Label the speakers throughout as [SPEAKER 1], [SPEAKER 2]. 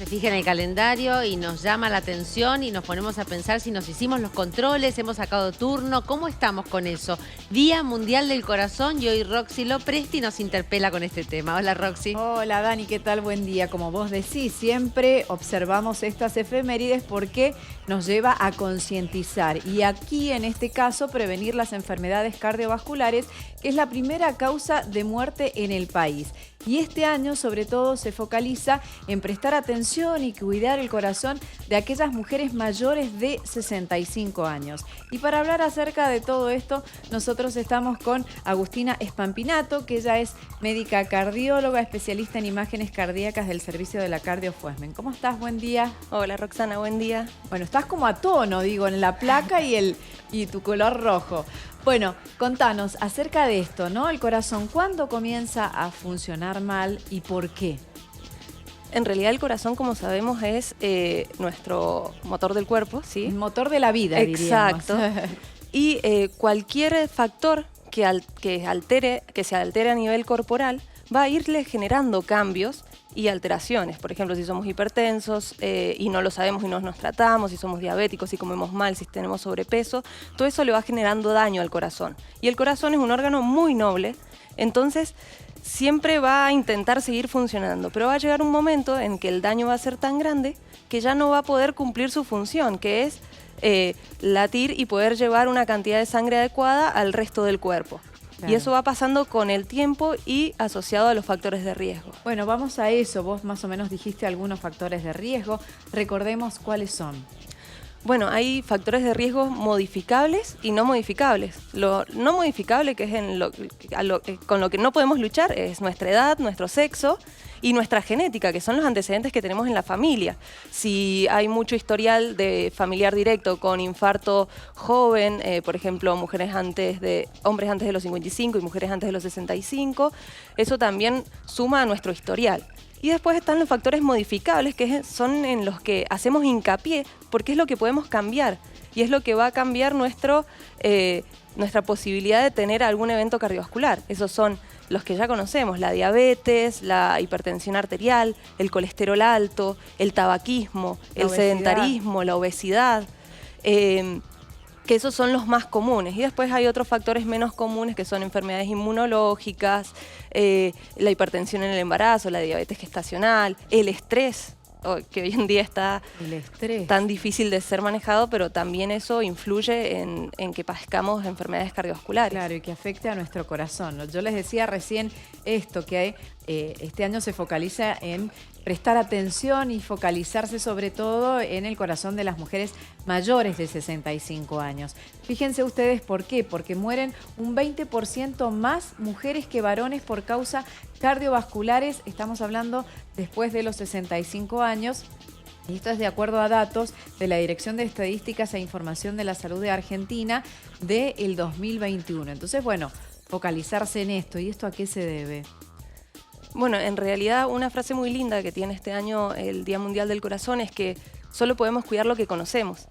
[SPEAKER 1] Se fija en el calendario y nos llama la atención y nos ponemos a pensar si nos hicimos los controles, hemos sacado turno, ¿cómo estamos con eso? Día Mundial del Corazón y hoy Roxy Lopresti nos interpela con este tema. Hola Roxy.
[SPEAKER 2] Hola Dani, ¿qué tal? Buen día. Como vos decís, siempre observamos estas efemérides porque nos lleva a concientizar y aquí en este caso prevenir las enfermedades cardiovasculares, que es la primera causa de muerte en el país. Y este año sobre todo se focaliza en prestar atención y cuidar el corazón de aquellas mujeres mayores de 65 años. Y para hablar acerca de todo esto, nosotros estamos con Agustina Spampinato, que ella es médica cardióloga, especialista en imágenes cardíacas del servicio de la Cardio Fuesmen. ¿Cómo estás? Buen día.
[SPEAKER 3] Hola Roxana, buen día.
[SPEAKER 2] Bueno, estás como a tono, digo, en la placa y tu color rojo. Bueno, contanos acerca de esto, ¿no? El corazón, ¿cuándo comienza a funcionar mal y por qué?
[SPEAKER 3] En realidad el corazón, como sabemos, es nuestro motor del cuerpo, ¿sí?
[SPEAKER 2] El motor de la vida,
[SPEAKER 3] exacto.
[SPEAKER 2] diríamos.
[SPEAKER 3] Y cualquier factor que se altere a nivel corporal va a irle generando cambios y alteraciones. Por ejemplo, si somos hipertensos y no lo sabemos y no nos tratamos, si somos diabéticos, si comemos mal, si tenemos sobrepeso, todo eso le va generando daño al corazón. Y el corazón es un órgano muy noble, entonces siempre va a intentar seguir funcionando, pero va a llegar un momento en que el daño va a ser tan grande que ya no va a poder cumplir su función, que es latir y poder llevar una cantidad de sangre adecuada al resto del cuerpo. Claro. Y eso va pasando con el tiempo y asociado a los factores de riesgo.
[SPEAKER 2] Bueno, vamos a eso. Vos más o menos dijiste algunos factores de riesgo. Recordemos cuáles son.
[SPEAKER 3] Bueno, hay factores de riesgo modificables y no modificables. Lo no modificable, que es con lo que no podemos luchar, es nuestra edad, nuestro sexo y nuestra genética, que son los antecedentes que tenemos en la familia. Si hay mucho historial de familiar directo con infarto joven, por ejemplo, hombres antes de los 55 y mujeres antes de los 65, eso también suma a nuestro historial. Y después están los factores modificables, que son en los que hacemos hincapié, porque es lo que podemos cambiar y es lo que va a cambiar nuestra posibilidad de tener algún evento cardiovascular. Esos son los que ya conocemos: la diabetes, la hipertensión arterial, el colesterol alto, el tabaquismo, el sedentarismo, la obesidad. Que esos son los más comunes. Y después hay otros factores menos comunes, que son enfermedades inmunológicas, la hipertensión en el embarazo, la diabetes gestacional, el estrés, que hoy en día está tan difícil de ser manejado, pero también eso influye en que padezcamos enfermedades cardiovasculares.
[SPEAKER 2] Claro, y que afecte a nuestro corazón. Yo les decía recién esto, que este año se focaliza en prestar atención y focalizarse sobre todo en el corazón de las mujeres mayores de 65 años. Fíjense ustedes por qué, porque mueren un 20% más mujeres que varones por causas cardiovasculares, estamos hablando después de los 65 años. Y esto es de acuerdo a datos de la Dirección de Estadísticas e Información de la Salud de Argentina del 2021. Entonces, bueno, focalizarse en esto. ¿Y esto a qué se debe?
[SPEAKER 3] Bueno, en realidad una frase muy linda que tiene este año el Día Mundial del Corazón es que solo podemos cuidar lo que conocemos.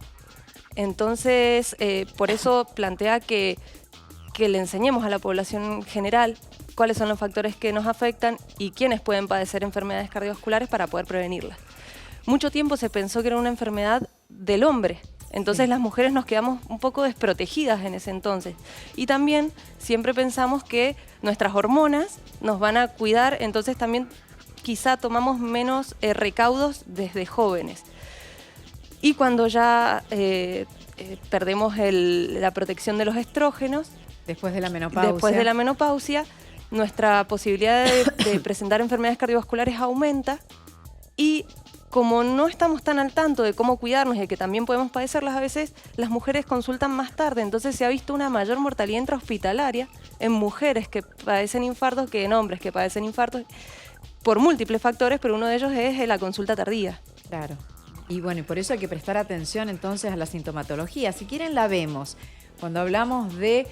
[SPEAKER 3] Entonces, por eso plantea que le enseñemos a la población en general cuáles son los factores que nos afectan y quiénes pueden padecer enfermedades cardiovasculares para poder prevenirlas. Mucho tiempo se pensó que era una enfermedad del hombre. Entonces las mujeres nos quedamos un poco desprotegidas en ese entonces. Y también siempre pensamos que nuestras hormonas nos van a cuidar, entonces también quizá tomamos menos recaudos desde jóvenes. Y cuando ya perdemos la protección de los estrógenos,
[SPEAKER 2] después de la
[SPEAKER 3] menopausia, nuestra posibilidad de presentar enfermedades cardiovasculares aumenta y como no estamos tan al tanto de cómo cuidarnos y de que también podemos padecerlas, a veces las mujeres consultan más tarde. Entonces se ha visto una mayor mortalidad intrahospitalaria en mujeres que padecen infartos que en hombres que padecen infartos por múltiples factores, pero uno de ellos es la consulta tardía.
[SPEAKER 2] Claro. Y bueno, y por eso hay que prestar atención entonces a la sintomatología. Si quieren la vemos. Cuando hablamos de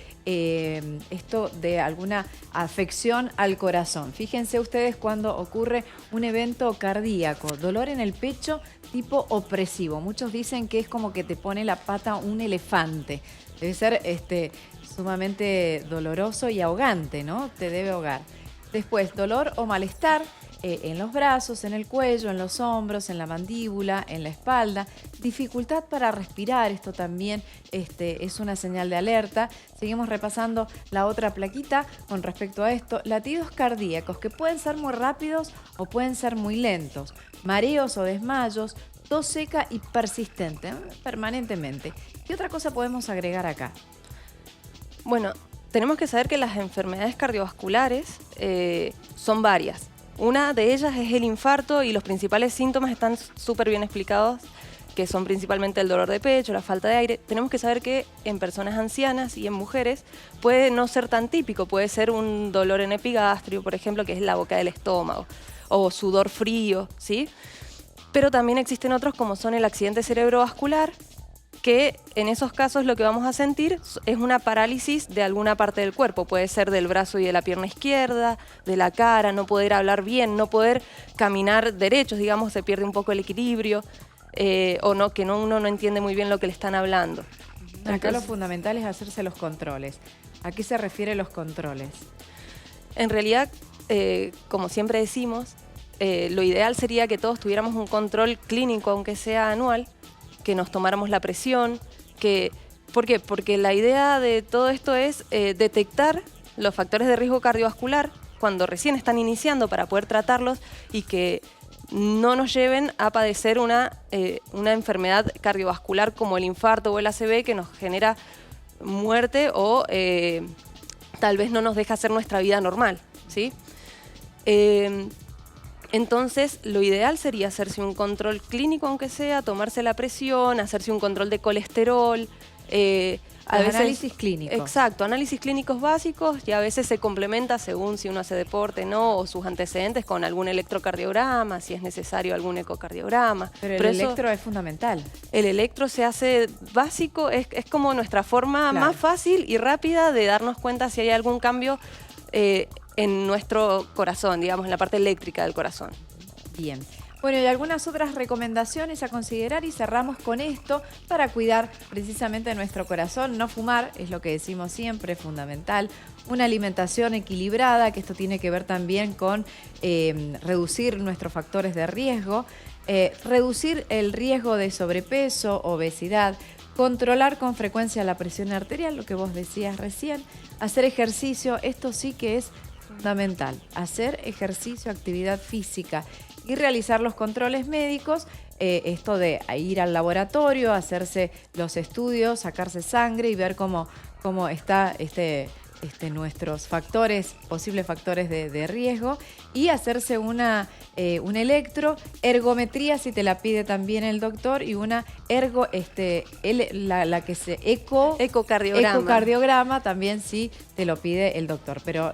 [SPEAKER 2] esto de alguna afección al corazón. Fíjense ustedes cuando ocurre un evento cardíaco, dolor en el pecho tipo opresivo. Muchos dicen que es como que te pone la pata un elefante. Debe ser sumamente doloroso y ahogante, ¿no? Te debe ahogar. Después, dolor o malestar en los brazos, en el cuello, en los hombros, en la mandíbula, en la espalda. Dificultad para respirar, esto también es una señal de alerta. Seguimos repasando la otra plaquita con respecto a esto. Latidos cardíacos que pueden ser muy rápidos o pueden ser muy lentos. Mareos o desmayos, tos seca y persistente, permanentemente. ¿Qué otra cosa podemos agregar acá?
[SPEAKER 3] Bueno, tenemos que saber que las enfermedades cardiovasculares son varias. Una de ellas es el infarto y los principales síntomas están súper bien explicados, que son principalmente el dolor de pecho, la falta de aire. Tenemos que saber que en personas ancianas y en mujeres puede no ser tan típico, puede ser un dolor en epigastrio, por ejemplo, que es la boca del estómago, o sudor frío, ¿sí? Pero también existen otros como son el accidente cerebrovascular, que en esos casos lo que vamos a sentir es una parálisis de alguna parte del cuerpo. Puede ser del brazo y de la pierna izquierda, de la cara, no poder hablar bien, no poder caminar derechos, digamos, se pierde un poco el equilibrio, o no, que uno no entiende muy bien lo que le están hablando.
[SPEAKER 2] Acá
[SPEAKER 3] Entonces,
[SPEAKER 2] lo fundamental es hacerse los controles. ¿A qué se refiere los controles?
[SPEAKER 3] en realidad, como siempre decimos, lo ideal sería que todos tuviéramos un control clínico, aunque sea anual, que nos tomáramos la presión, ¿por qué? Porque la idea de todo esto es detectar los factores de riesgo cardiovascular cuando recién están iniciando para poder tratarlos y que no nos lleven a padecer una enfermedad cardiovascular como el infarto o el ACV que nos genera muerte o tal vez no nos deja hacer nuestra vida normal, ¿sí? Entonces, lo ideal sería hacerse un control clínico, aunque sea, tomarse la presión, hacerse un control de colesterol.
[SPEAKER 2] Análisis clínicos.
[SPEAKER 3] Exacto, análisis clínicos básicos y a veces se complementa según si uno hace deporte, ¿no? O sus antecedentes con algún electrocardiograma, si es necesario algún ecocardiograma.
[SPEAKER 2] Pero el electro es fundamental.
[SPEAKER 3] El electro se hace básico, es como nuestra forma más fácil y rápida de darnos cuenta si hay algún cambio en nuestro corazón, digamos, en la parte eléctrica del corazón.
[SPEAKER 2] Bien. Bueno, y algunas otras recomendaciones a considerar y cerramos con esto para cuidar precisamente nuestro corazón. No fumar, es lo que decimos siempre, fundamental. Una alimentación equilibrada, que esto tiene que ver también con reducir nuestros factores de riesgo, reducir el riesgo de sobrepeso, obesidad, controlar con frecuencia la presión arterial, lo que vos decías recién, hacer ejercicio, esto sí que es fundamental, hacer ejercicio, actividad física y realizar los controles médicos, esto de ir al laboratorio, hacerse los estudios, sacarse sangre y ver cómo está nuestros factores, posibles factores de riesgo, y hacerse un ergometría si te la pide también el doctor, y una ecocardiograma también si te lo pide el doctor, pero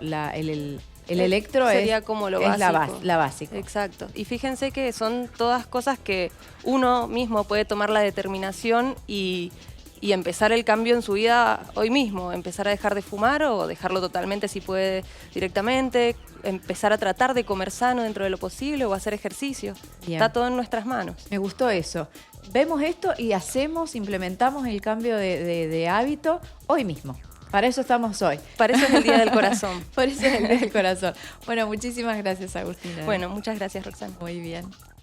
[SPEAKER 2] el electro
[SPEAKER 3] sería como lo
[SPEAKER 2] es
[SPEAKER 3] básico.
[SPEAKER 2] la básica.
[SPEAKER 3] Exacto. Y fíjense que son todas cosas que uno mismo puede tomar la determinación y empezar el cambio en su vida hoy mismo. Empezar a dejar de fumar o dejarlo totalmente si puede directamente. Empezar a tratar de comer sano dentro de lo posible o hacer ejercicio.
[SPEAKER 2] Bien.
[SPEAKER 3] Está todo en nuestras manos.
[SPEAKER 2] Me gustó eso. Vemos esto y implementamos el cambio de hábito hoy mismo. Para eso estamos hoy.
[SPEAKER 3] Para eso es el Día del Corazón.
[SPEAKER 2] Por eso es el Día del Corazón. Bueno, muchísimas gracias, Agustina.
[SPEAKER 3] Bueno, muchas gracias, Roxana.
[SPEAKER 2] Muy bien.